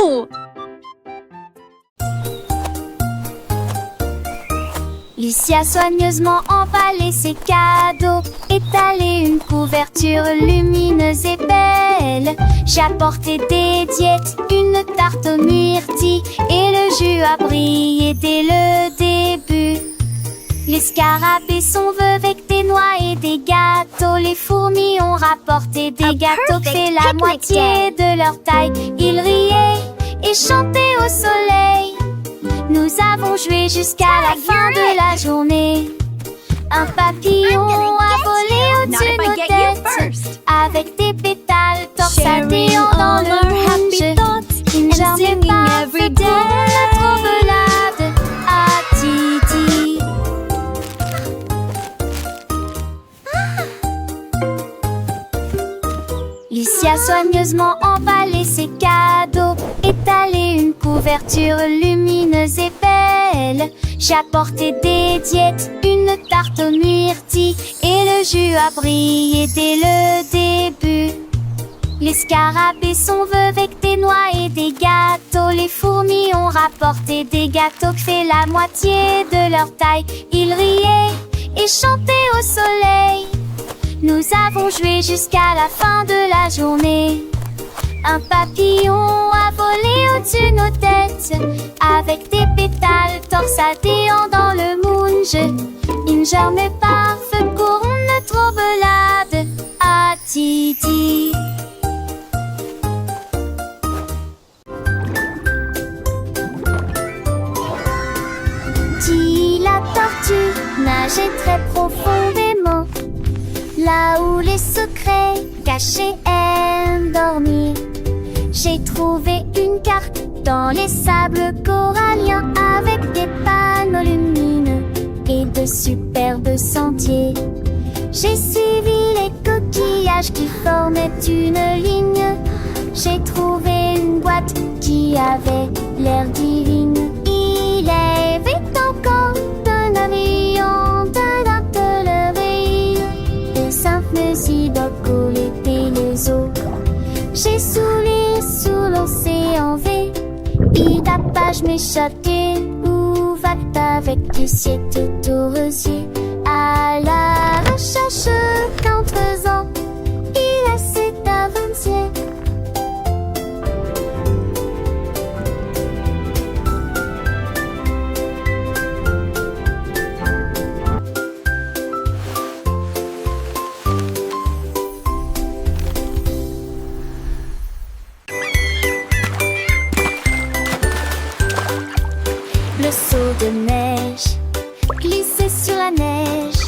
Oh! Lucie a soigneusement emballé ses cadeaux, étalé une couverture lumineuse et belle. J'ai apporté des diètes, une tarte aux myrtilles, et le jus a brillé dès le début. Les scarabées sont venus avec des noix et des gâteaux. Les fourmis ont rapporté des gâteaux, fait la moitié de leur taille. Ils riaient et chantaient au soleil. Nous avons joué jusqu'à la fin de la journée. Un papillon a volé au-dessus de nos têtes, avec des pétales torsadillants dans le rouge. Une journée parfaite pour notre belade à Titi. Lucie a soigneusement emballé ses cadeaux, étalé une couverture lumineuse et belle. J'ai apporté des diètes, une tarte aux myrtilles, et le jus a brillé dès le début. Les scarabées sont venus avec des noix et des gâteaux. Les fourmis ont rapporté des gâteaux, fait la moitié de leur taille. Ils riaient et chantaient au soleil. Nous avons joué jusqu'à la fin de la journée. Un papillon a volé au-dessus de nos têtes, avec des pétales torsadillants dans le moonge. Une journée parfaite pour notre belade à Titi. Dit la tortue nageait très profondément, là où les secrets cachés aiment dormir. J'ai trouvé une carte dans les sables coralliens, avec des panneaux lumineux et de superbes sentiers. J'ai suivi les coquillages qui formaient une ligne. J'ai trouvé une boîte qui avait l'air divine. Il y avait encore un avion, d'un televeille, des simples idoles et les eaux. J'ai souri sous l'océan V, Idapage m'échappait, où va-t-il avec du ciel tout au rosier? À la recherche qu'en faisant, il essaie d'avancer. Le seau de neige glissait sur la neige.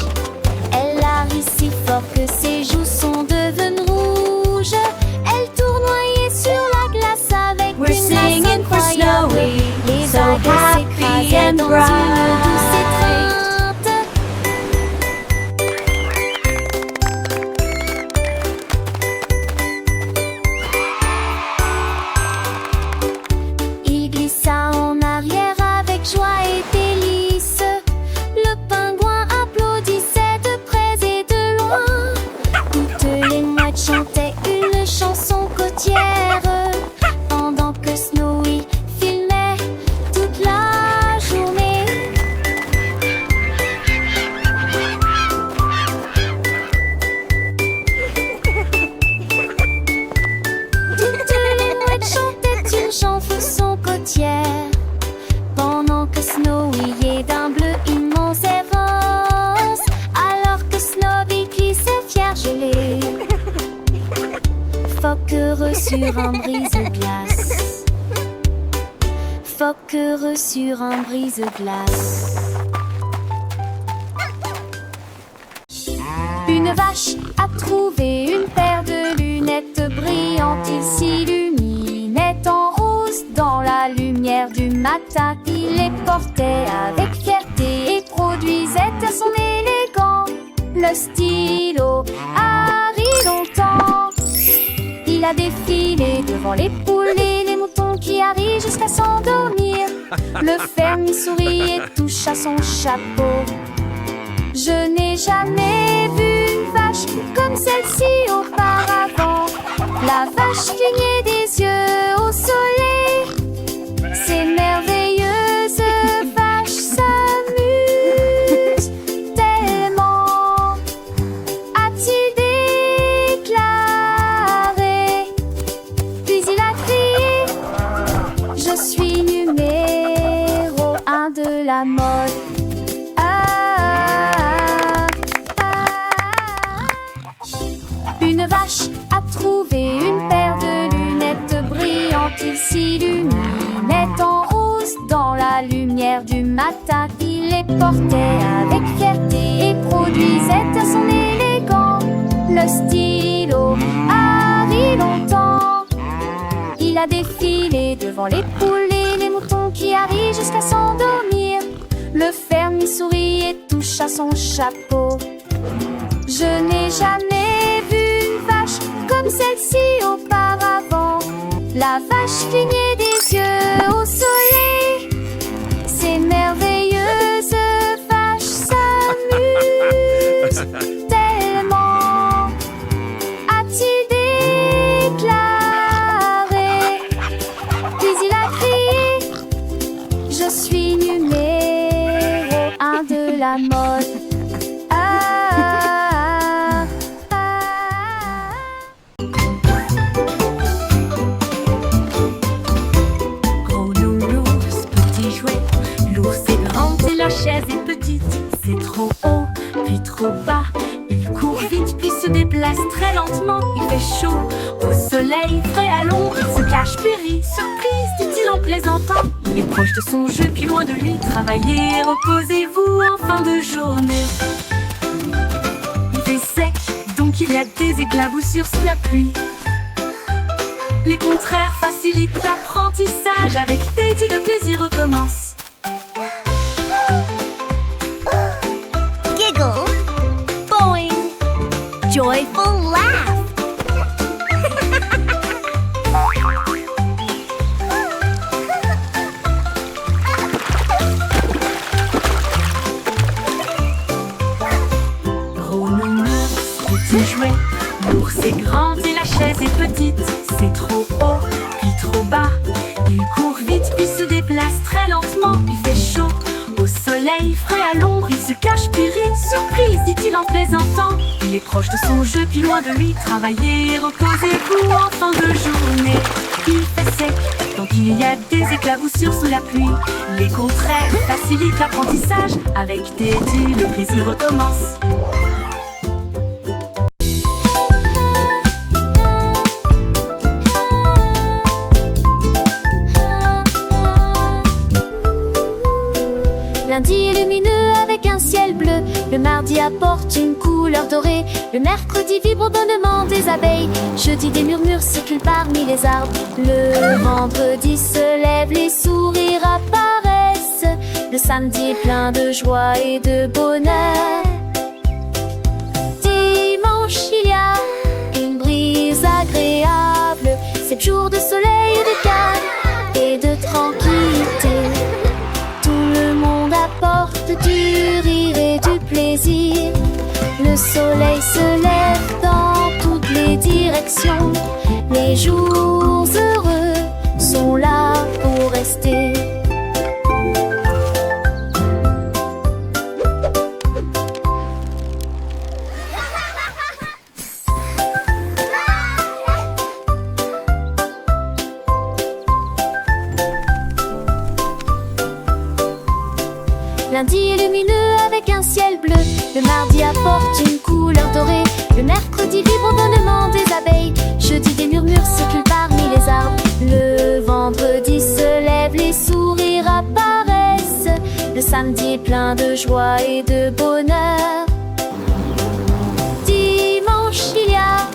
Elle a ri si fort que ses joues sont devenues rouges. Elle tournoyait sur la glace avec We're une grâce singing for incroyable. Snowy, Les so vagues happy s'écrasaient and dans bright. une douce étreinte. Il glissa en arrière avec joie et délice. Le pingouin applaudissait de près et de loin. Toutes les mouettes chantaient une chanson côtière, pendant que Snowy filmait toute la journée. Toutes les mouettes chantaient une chanson côtière, pendant que Snowy est d'un bleu immense avance, alors que Snowy glissait fier gelé. Phoque heureux sur un brise-glace. Phoque heureux sur un brise-glace. Une vache a trouvé une paire de lunettes brillantes. Il s'illuminait en rose dans la lumière du matin. Il les portait avec fierté et produisait à son élégant le stylo Harry longtemps. Il a défilé devant les poules et les moutons qui arrivent jusqu'à s'endormir. Le fermier sourit et toucha son chapeau. Je n'ai jamais vu une vache comme celle-ci auparavant. La vache clignait des yeux au soleil la mode. Une vache a trouvé une paire de lunettes brillantes. Il s'illuminait en rose dans la lumière du matin. Il les portait avec fierté et produisait à son élégant le stylo Harry longtemps. Il a défilé devant les poules et les moutons qui arrivent jusqu'à s'endormir. Le fermier sourit et touche à son chapeau. Je n'ai jamais vu une vache comme celle-ci auparavant. La vache clignait des yeux au soleil. Ces merveilleuses vaches s'amusent tellement, a-t-il déclaré. Puis il a crié: je suis numéro 1 de la mode. La chaise est petite, c'est trop haut, puis trop bas. Il court vite, puis se déplace très lentement. Il fait chaud, au soleil, frais à l'ombre. Il se cache, périt, surprise, dit-il en plaisantant. Il est proche de son jeu, puis loin de lui. Travaillez, reposez-vous en fin de journée. Il fait sec, donc il y a des éclaboussures sous la pluie. Les contraires facilitent l'apprentissage. Avec Teddy, le plaisir recommence. Giggle, boing, joyful laugh. Gros nounours, petit jouet, l'ours est grand et la chaise est petite. C'est trop haut, puis trop bas. Il court vite, puis se déplace très lentement. Il fait chaud, au soleil, frais à l'ombre. Il se cache, puis rit, surprise, dit-il en plaisantant. Il est proche de son jeu, puis loin de lui. Travaillez, reposez-vous en fin de journée. Il fait sec, donc il y a des éclaboussures sous la pluie. Les contraires facilitent l'apprentissage. Avec Teddy, le plaisir recommence. Lundi est lumineux avec un ciel bleu. Le mardi apporte une couleur dorée. Le mercredi vibre au bonnement des abeilles. Jeudi des murmures circulent parmi les arbres. Le vendredi se lève, les sourires apparaissent. Le samedi est plein de joie et de bonheur. Dimanche il y a une brise agréable. 7 jours de soleil et de calme et de tranquillité. Apporte du rire et du plaisir. Le soleil se lève dans toutes les directions. Les jours heureux sont là pour rester. Lundi est lumineux avec un ciel bleu. Le mardi apporte une couleur dorée. Le mercredi vibre au bonnement des abeilles. Jeudi des murmures circulent parmi les arbres. Le vendredi se lève, les sourires apparaissent. Le samedi est plein de joie et de bonheur. Dimanche il y a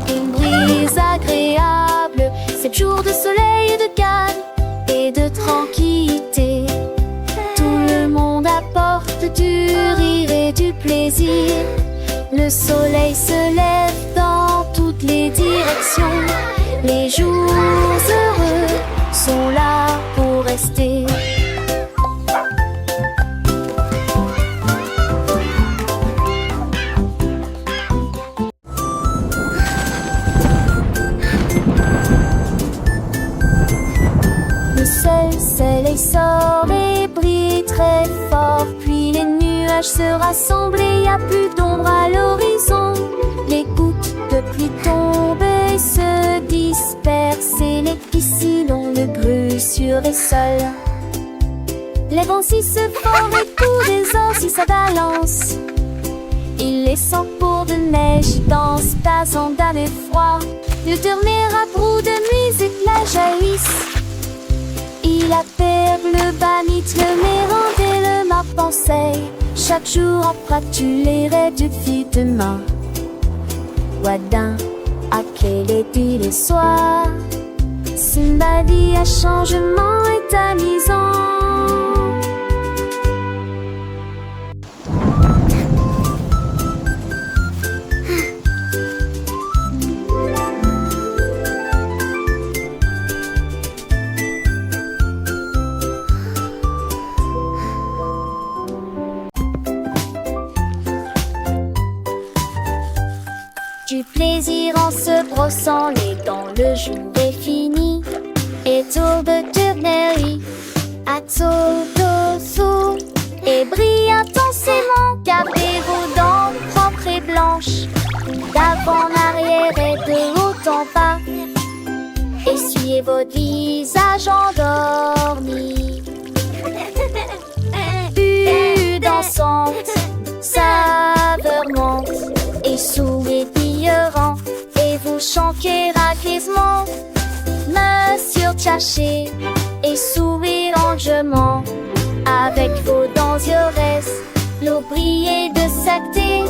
une brise agréable. 7 jours de soleil et de calme et de tranquillité. Apporte du rire et du plaisir. Le soleil se lève dans toutes les directions. Les jours heureux sont là pour rester. Le soleil sort et brille très fort. Puis les nuages se rassemblent et y a plus d'ombre à l'horizon. Les gouttes de pluie tombent et se dispersent et les piscines ont le bruit sur les sols. Les vents si se forment et tous les ans si ça balance. Il les sent pour de neige, danse, passant d'un effroi. Le dernier bout de musique la jaillisse. Il appelle le banit, le mérande et le m'a pensé. Chaque jour en pratique les rêves depuis demain. Wadin, à quel est les soirs. Simba dit un changement est amusant. Du plaisir en se brossant les dents, le jour est fini. Et tour de tournerie, à tour d'ossou. Et brille intensément, gardez vos dents propres et blanches. D'avant en arrière et de haut en bas. Essuyez votre visage endormi. Vue dansante, saveur monte. Et sourire brillant, et vous chantez raquisement. Main sur tchaché, et sourire lentement. Avec vos dents yores, l'eau brillait de sacté.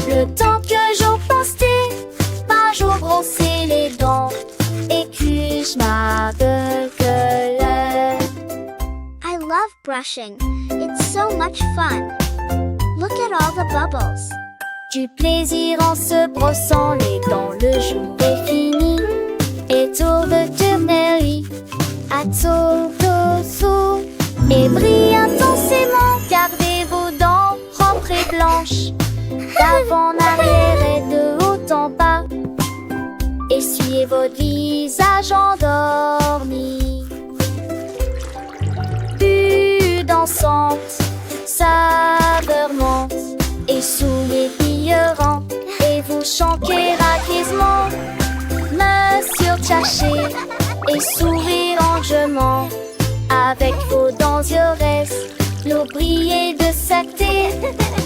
Le temps que j'en postais, pas jour brosser les dents. Et que je m'appelle. I love brushing. It's so much fun. Look at all the bubbles. Du plaisir en se brossant les dents, le jour est fini. Et tour de tournerie, à tour d'ossou. Et brille intensément, gardez vos dents propres et blanches. D'avant en arrière et de haut en bas. Essuyez votre visage endormi. Vue dansante, saveur monte. Et sourire brillant, et vous chantez raquisement. Main sur tchaché, et sourire lentement. Avec vos dents yores, l'eau brillait de sacté.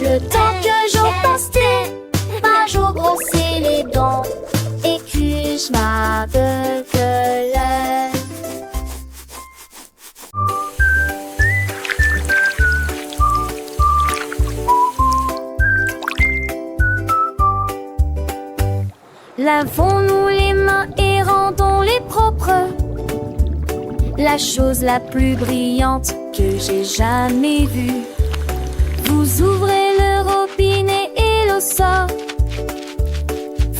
Le temps que j'en postais, pas jour brosser les dents. Et que je m'aveugle. Lavons-nous les mains et rendons-les propres. La chose la plus brillante que j'ai jamais vue. Vous ouvrez le robinet et l'eau sort.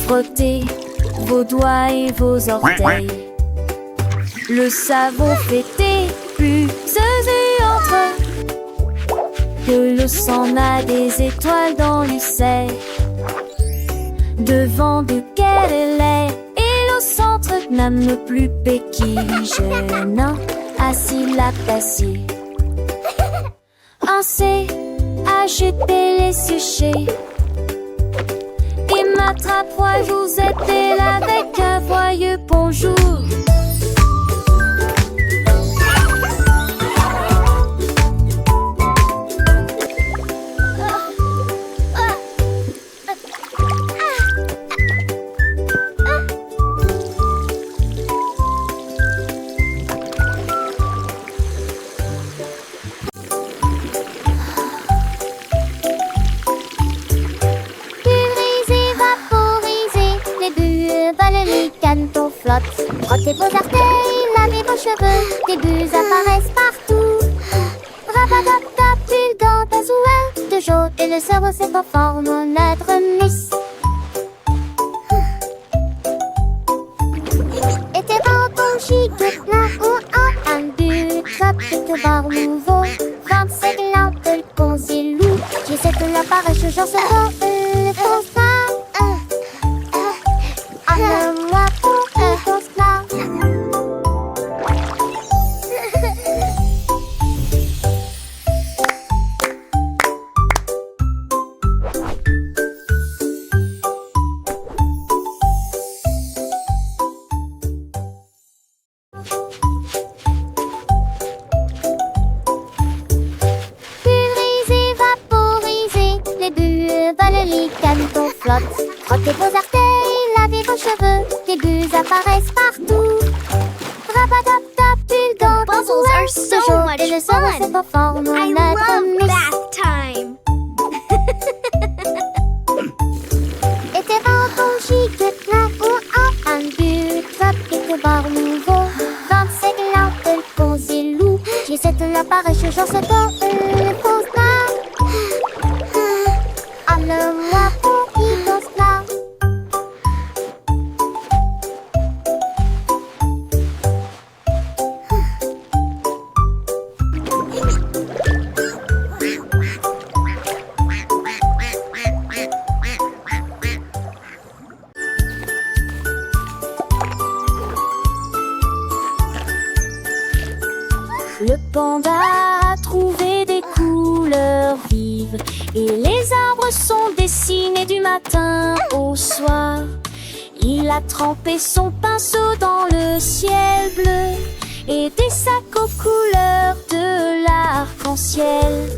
Frottez vos doigts et vos orteils. Le savon fait des bulles et entre. Que l'eau s'en a des étoiles dans l'ucelle. Devant duquel elle est, et au centre n'aime plus béquille jeune, assis la passée. Ainsi, agitez les sujets, et m'attrape vous êtes là avec un joyeux bonjour. Frottez vos orteils, lavez vos cheveux, des bulles apparaissent partout. Rabatata, pulgant, azouin, de jaune et le cerveau se conforme au notre miss. Et tes bâtons gigotent plein ou en un but, chapitre bar nouveau. 25 lampes de consilou, j'ai cette l'appareil, je j'en sais pas, le constat. Moi pour le constat. Ils apparaissent partout. Rapadaptap, ils dansent. Bubbles are so toujours. much Et le sang fun. c'est pas fort. Nous I notre love miss. bath time. Et tes vents giga plein ou en un but. Top et tes bars nouveaux. 25 lampes, posés loup. J'essaie de l'apparaître, je genre c'est pas une fausse là. Ah, le moi pour qui danse là. Le panda a trouvé des couleurs vives et les arbres sont dessinés du matin au soir. Il a trempé son pinceau dans le ciel bleu et des sacs aux couleurs de l'arc-en-ciel.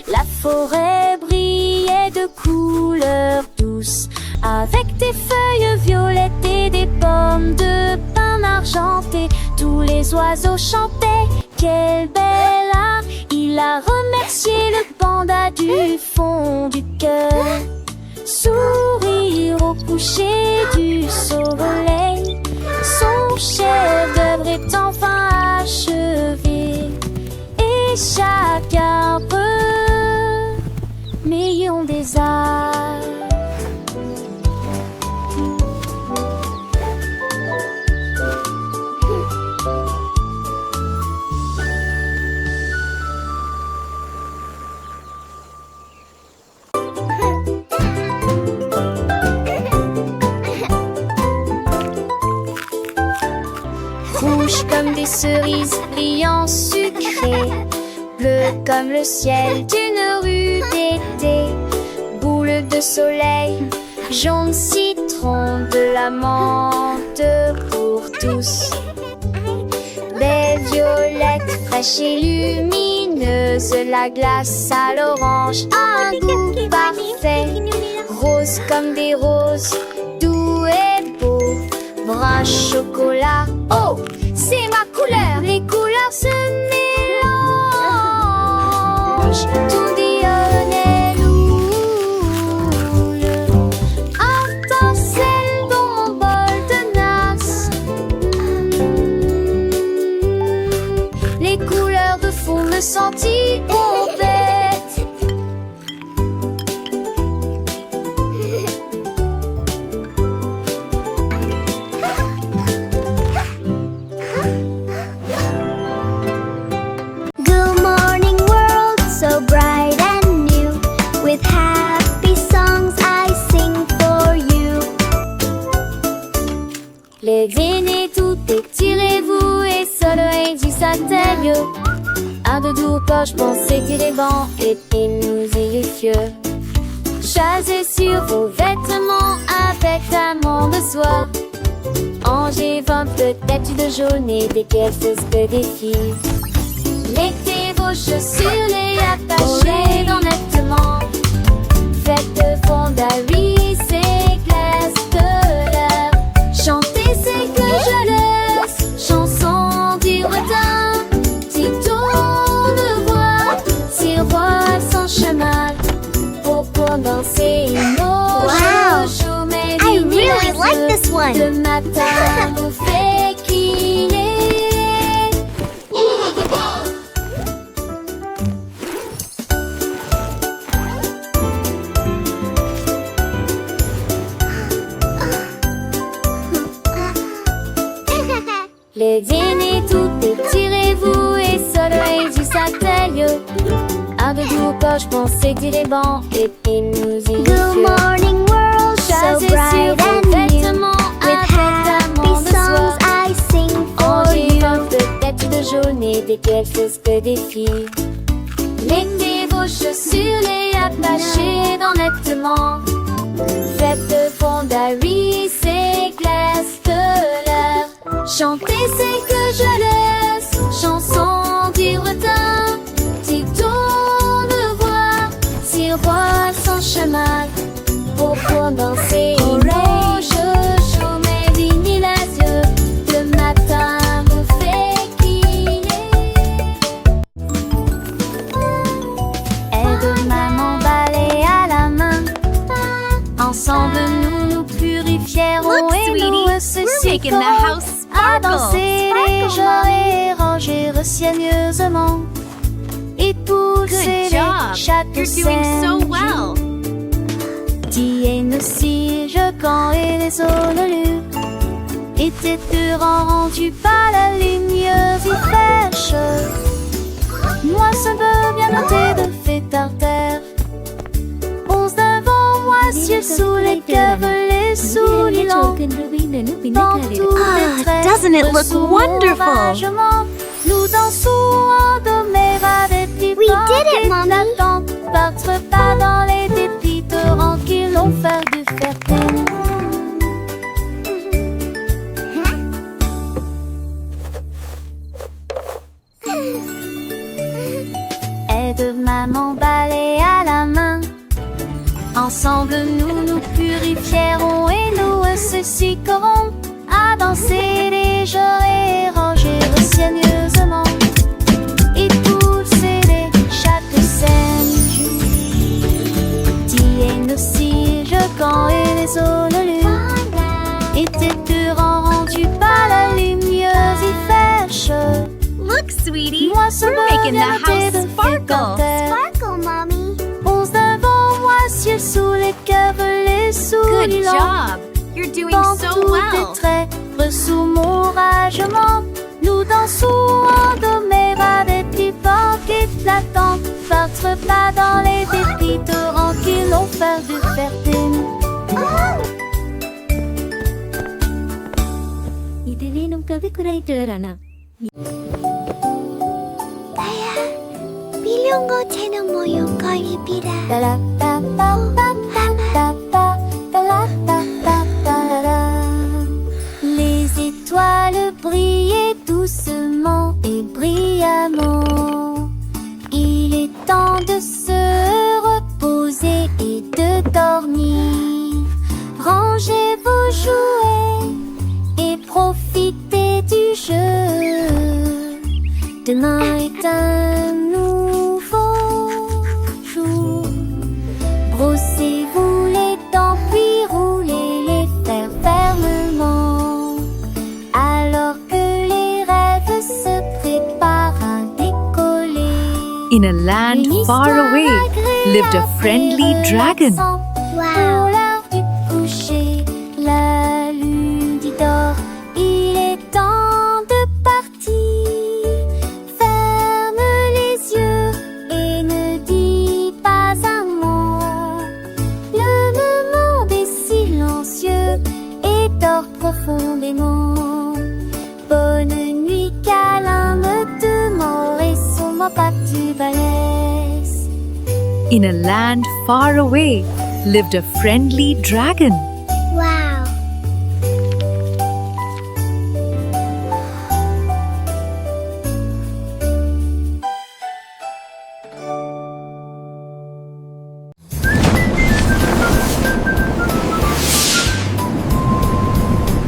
La forêt brillait de couleurs douces avec des feuilles violettes et des pommes de pin argentées. Tous les oiseaux chantaient. Quel bel art! Il a remercié le panda du fond du cœur. Sourire au coucher du soleil. Son chef-d'œuvre est enfin achevé. Et chaque arbre million des arts. Rouge comme des cerises, brillant sucré, bleu comme le ciel d'une rue d'été, boule de soleil, jaune citron, de la menthe pour tous. Belle violette, fraîche et lumineuse, la glace à l'orange, un goût parfait, rose comme des roses, doux et beau. Brun chocolat, oh, c'est ma couleur. Les couleurs se mélangent. Tout dionne loule. Étincelle dans mon bol de nasse. Les couleurs de fond me sentir bête. Les aînés, tout étirez-vous et soleil du satellite. Un de doux poche, pensez tirer banc et nous ayez fieux. Chasez sur vos vêtements avec amont de soie. Angers 20 peut-être de jaune et des quelques que des filles. Mettez vos chaussures et attachez dans nettement. Faites de fondaries, c'est glace de l'air. Chantez, c'est que je laisse. Chanson du retard. Si tourne voix, tiroir sans chemin. Pour danser une Wow. mais I really like this one. le matin nous fait crier. Les aînés, tout étirez-vous et soleil du satellite. Un de doux poche, pensez tirer banc et nous y Good morning world, so Chasez bright sur vos and new. vêtements With avec happy amont de songs soie. I sing for Angers you. 20 peut-être de jaune et des quelques que des filles. Mettez vos chaussures et attachez dans nettement. Faites de fondaries, c'est glace de l'air. Chantez, c'est que je laisse. Chanson du retard. Si tourne voix, tiroir sans chemin. Pour danser une rouge, chaud mais vinyle. making the house à sparkle. danser les gens et ranger soigneusement et pousser Good job. les chattes You're doing so well. Tienne aussi, je quand et les sonolus étaient rendus par la lumineuse et fraîche. Moi, ça peut bien noter de fait par terre. 11 devant moi, ciel sous les cœurs, les souliers longs. Dans tous les traits, doesn't it look dessous wonderful? l'oragement, nous dansons en doméra des petits We did it, bancs Mommy. éclatants, battre pas dans les dépits torrents qui l'ont fait du fertile. Aide maman balai à la main. Ensemble nous nous purifierons et nous associerons à danser les jours et ranger soigneusement et pousser les chattes saines. Tienne aussi, je quand et les sonolus étaient rendus par la lumineuse et fraîche. Look, sweetie, Moi, ce we're making the bonheur house de sparkle. Sparkle, Mommy. 11 devant moi, ciel sous les cœurs, les Good souliers longs. job. You're doing Dans so tous well. tes traits, sous mon ragement, nous dansons en doméra des petits bancs éclatants, battre pas dans les dépits torrents qui l'ont fait du fertile. 빌려온 채는 모형과 예비라. Les étoiles brillaient doucement et brillamment. Il est temps de se reposer et de dormir. Rangez vos jouets et profitez du jeu. Demain est un nouveau jour. Brossez-vous les dents puis roulez les fers fermement. Alors que les rêves se préparent à décoller. In a land Une far histoire away lived a agréable friendly et dragon. relaxante. Wow. Pour l'heure du coucher, la lune dit d'or, il est temps de partir. Ferme les yeux et ne dis pas un mot. Le monde est silencieux et dort profondément. Bonne nuit, câlin, me demeure et sous mon pas tu balaises. In a land far away lived a friendly dragon. Wow.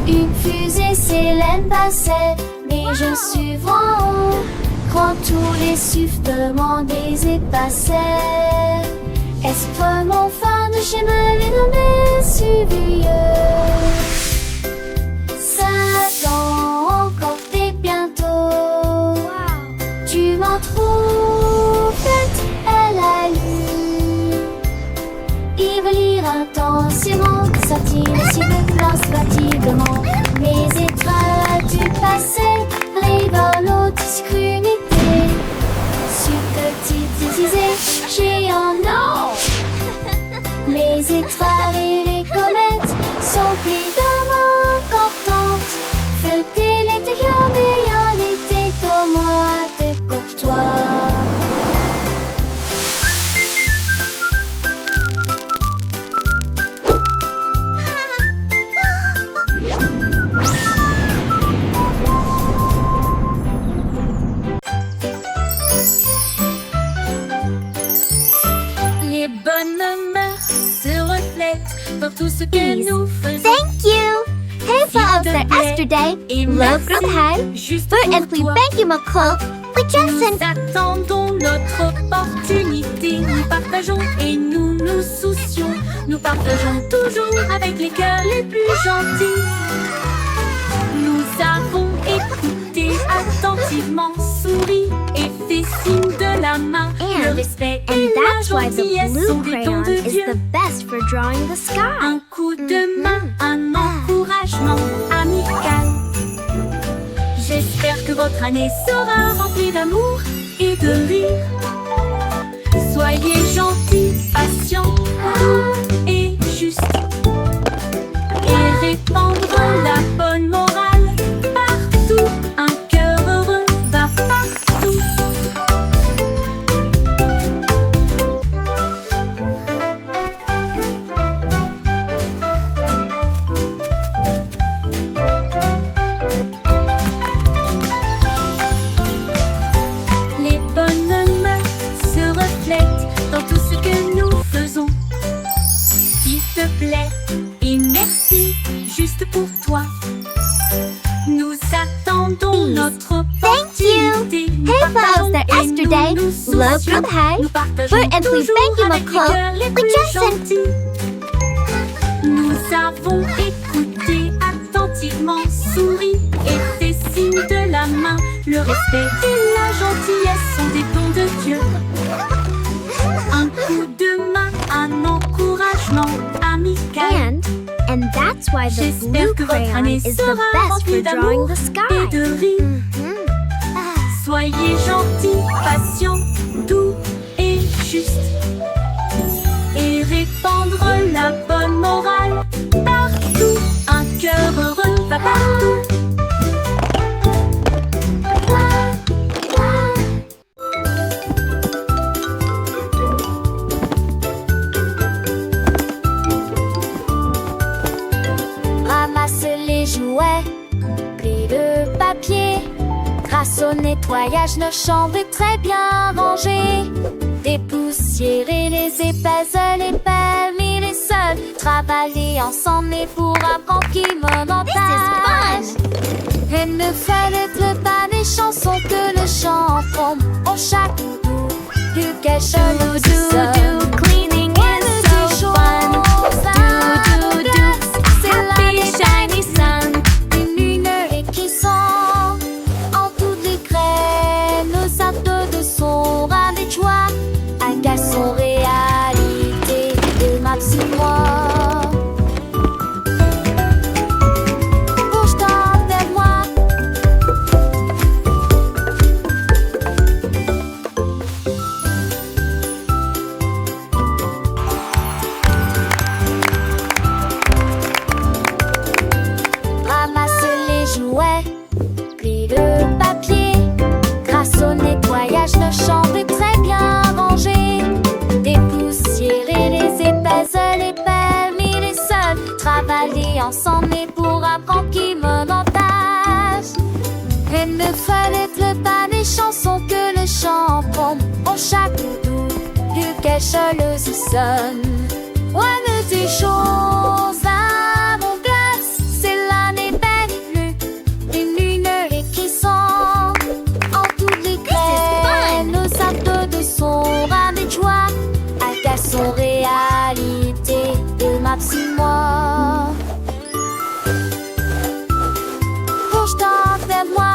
Une fusée s'élève passait, mais je suis en haut. Quand tous les sifflements des épassaient, est-ce que mon phare de chemin est nommé Suvieux? Satan, encore t'es bientôt. Tu m'en trouves bête, elle a lu. Il veut lire intensément, sortir si le lance fatiguement. Mes étoiles as-tu passé, rigolo, discrimité. Sur petite disais, géant, non. Les étoiles et les comètes sont évidemment importantes. Feuilleter l'intérieur, mais en été comme moi, t'es courtois. Les bonnes mœurs se reflètent dans tout ce que nous faisons. Thank you. Hej för oss yesterday. Et Love from merci high. juste För pour en fly toi. thank you McCall. We just Nous attendons notre opportunité. Nous partageons et nous nous soucions. Nous partageons toujours avec les cœurs les plus gentils. attentivement sourit et fait signe de la main. Le respect et la That's why the gentillesse blue sont des dons crayon de is Dieu. the best for drawing the sky. Un coup de main, un encouragement amical. J'espère que votre année sera remplie d'amour et de rire. Soyez gentils, patients, doux et justes. Et répandre la bonne morale partout. Un cœur heureux va partout. Les bonnes mœurs se reflètent dans tout ce que nous faisons. S'il te plaît et merci, juste pour toi. Nous attendons notre opportunité. Nous Hey, partageons folks, they're et yesterday. nous nous Love soucions. from Hey. Nous partageons We're- and we toujours thank you, avec les McCall. cœurs les We plus just sent- gentils. Nous avons écouté attentivement, souri et fait signe de la main. Le respect et la gentillesse sont des dons de Dieu. Un coup de main, un encouragement amical. And that's why the J'espère blue que votre crayon année is the sera best remplie for drawing d'amour the et sky. de rire. Soyez gentils, patients, doux et justes. Et répandre la bonne morale partout. Un cœur heureux va partout. Ramasse les jouets, plie le papier. Grâce au nettoyage, nos chambres est très bien rangées. Dépoussiérer les épaisseurs, les permis, les sols. Travailler ensemble et pour apprendre qui me montage. Et ne fallait pas des chansons que le chanteront. On chaque bout du cache le sol. Cleaning is so fun. Do, do, do. C'est Happy la shiny sun. une lumière qui sent en toutes les graines. Nos actes de son ras des joies, un garçon réalité de ma petite moi. Bouge toi vers moi. Ramasse les jouets, plie le papier. Grâce au nettoyage, nos chambres est très bien rangées. Dépoussiérer les épaisseurs, les permis, les sols. Travailler ensemble et pour apprendre qui me montage. Et ne fallait pas des chansons que le chanteront. On chaque bout du cache le sonne. Ouais, mais des choses à mon glace, c'est l'année belle, une lumière qui sent en toutes les graines. Nos actes de son ras des joies, un garçon réalité de ma petite moi. Bouge-toi vers moi.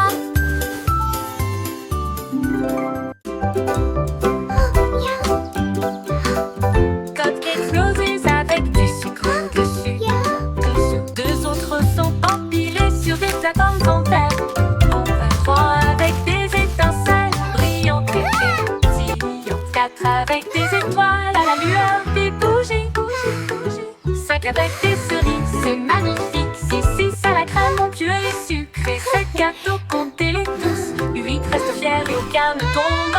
Côte explosée avec du sucre dessus. Deux autres sont empilés sur des plateformes en terre. Enfin, trois avec des étincelles brillantes et pétillantes. Quatre avec des étoiles à la lueur des bougies. Cinq avec des cerises, c'est magnifique. Six à la crème onctueuse et sucrée. Sept gâteaux, comptez-les tous. Huit restent fiers et aucun ne tombe